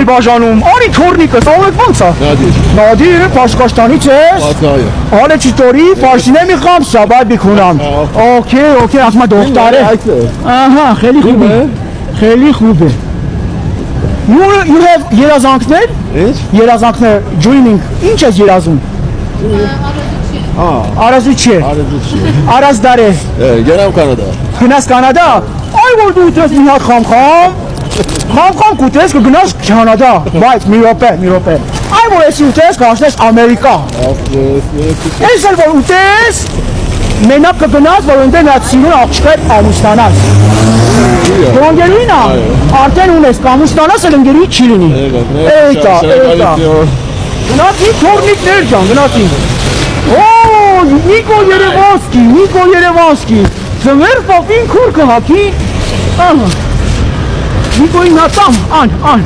էլ բաժանում, արի թորնիկս, աղեք ոնց է։ Նադիր, Պաշկաշտանից ես։ Հալը չիտորի, Պաշտինե մի խամսա, բայ բիքունամ։ Okay, ասմա դոկտար է։ Ահա, խելի խուբ է։ You have երազանքներ։ Երազանքներ, joining, ինչ ես երազում։ Արազուչի։ Արազդար է։ Գնամ Կանադա։ Գնաս Կանադա։ Այ որ դու ուտես մի հատ խամ կուտես կգնաս Կանադա, բայց մի րոպե։ Այ որ ես ուտես կհասնես Ամերիկա։ Ես էլ որ ուտես, մենակ կգնաս, որ ընդեն այդ սիրուն աղջկա ամուսնանաս։ Գոնգերույն է, արդեն ունես կամուսնանաս էլ ընգերի չի լինի։ Էյտա։ Գնացի թորնիկներ ջան, գնացի։ Նիկո Երևանսկի, ձմեր պապին քուր կհակի, Նիկոյին հատամ, ան,